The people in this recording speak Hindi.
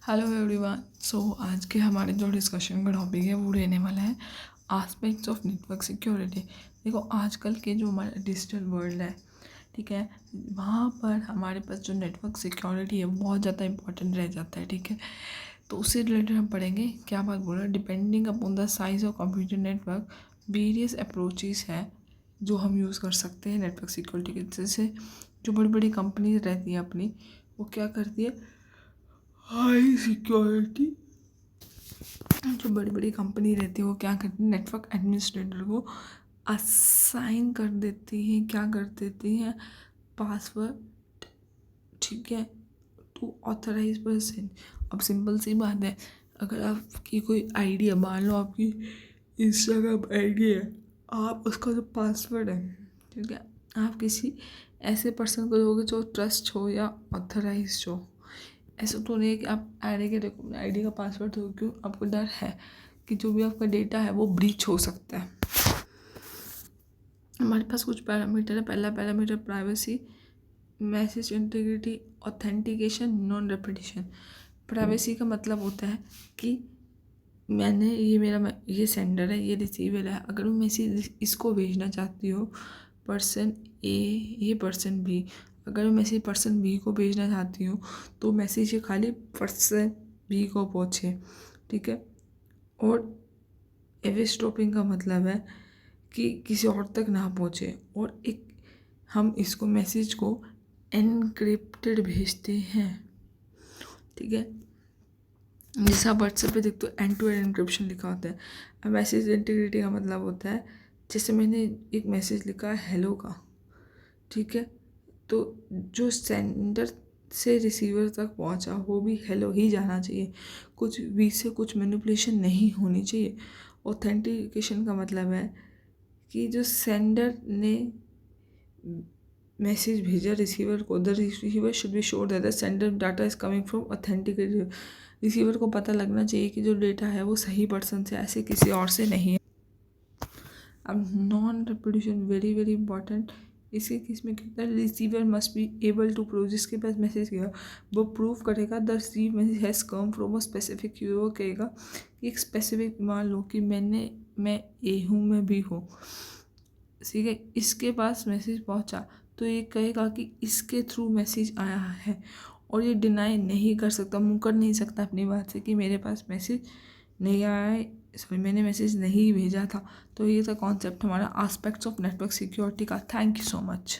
Hello everyone. आज के हमारे जो डिस्कशन का टॉपिक है वो रहने वाला है आस्पेक्ट्स ऑफ नेटवर्क सिक्योरिटी। देखो, आजकल के जो हमारा डिजिटल वर्ल्ड है, ठीक है, वहाँ पर हमारे पास जो नेटवर्क सिक्योरिटी है बहुत ज़्यादा इंपॉर्टेंट रह जाता है। ठीक है, तो उससे रिलेटेड हम पढ़ेंगे। क्या बात बोल रहे हैं, depending upon the size of computer network various approaches हैं जो हम यूज़ कर सकते हैं नेटवर्क सिक्योरिटी के। जैसे जो बड़ी बड़ी कंपनीज रहती हैं अपनी, वो क्या करती है, हाई सिक्योरिटी, जो बड़ी बड़ी कंपनी रहती है वो क्या करती है, नेटवर्क एडमिनिस्ट्रेटर को असाइन कर देती है, क्या कर देती है, पासवर्ड, ठीक है, टू ऑथराइज पर्सन। अब सिंपल सी बात है, अगर आपकी कोई आईडी है, मान लो आपकी इंस्टाग्राम आईडी है, आप उसका जो पासवर्ड है, ठीक है, आप किसी ऐसे पर्सन को दोगे जो ट्रस्ट हो या ऑथराइज हो। ऐसा तो नहीं है कि आप आईडी का पासवर्ड हो, क्यों, आपको डर है कि जो भी आपका डेटा है वो ब्रीच हो सकता है। हमारे पास कुछ पैरामीटर है। पहला parameter privacy, message integrity, authentication, non repetition. Privacy का मतलब होता है कि ये सेंडर है, ये रिसीवर है, अगर मैं मैसेज इसको भेजना चाहती हूँ, पर्सन ए, ये पर्सन बी, अगर मैं मैसेज पर्सन बी को भेजना चाहती हूँ तो मैसेज ये खाली पर्सन बी को पहुँचे। ठीक है, और एविस्टॉपिंग का मतलब है कि किसी और तक ना पहुँचे, और एक हम इसको मैसेज को एनक्रिप्टेड भेजते हैं। ठीक है, जैसे आप व्हाट्सएप पे देखते हो एंड टू एंड एन्क्रिप्शन लिखा होता है। अब मैसेज इंटीग्रिटी का मतलब होता है, जैसे मैंने एक मैसेज लिखा है हेलो का, ठीक है, तो जो सेंडर से रिसीवर तक पहुंचा वो भी हेलो ही जाना चाहिए, कुछ भी से कुछ मैनिपुलेशन नहीं होनी चाहिए। ऑथेंटिकेशन का मतलब है कि जो सेंडर ने मैसेज भेजा रिसीवर को, the receiver should be sure that the sender data is coming from authenticated. Receiver को पता लगना चाहिए कि जो डेटा है वो सही पर्सन से, ऐसे किसी और से नहीं है। अब non repetition very very important. इसके केस में कहता है receiver must be able to prove, जिसके पास मैसेज गया वो प्रूव करेगा the receive message has come from a specific, वो कहेगा कि एक स्पेसिफिक, मान लो कि मैं ए हूँ, मैं बी हूँ, ठीक है, इसके पास मैसेज पहुँचा तो ये कहेगा कि इसके थ्रू मैसेज आया है, और ये डिनाई नहीं कर सकता, मुकर नहीं सकता अपनी बात से कि मेरे पास मैसेज नहीं आया है, सॉरी मैंने मैसेज नहीं भेजा था। तो ये था कॉन्सेप्ट हमारा आस्पेक्ट्स ऑफ नेटवर्क सिक्योरिटी का। Thank you so much.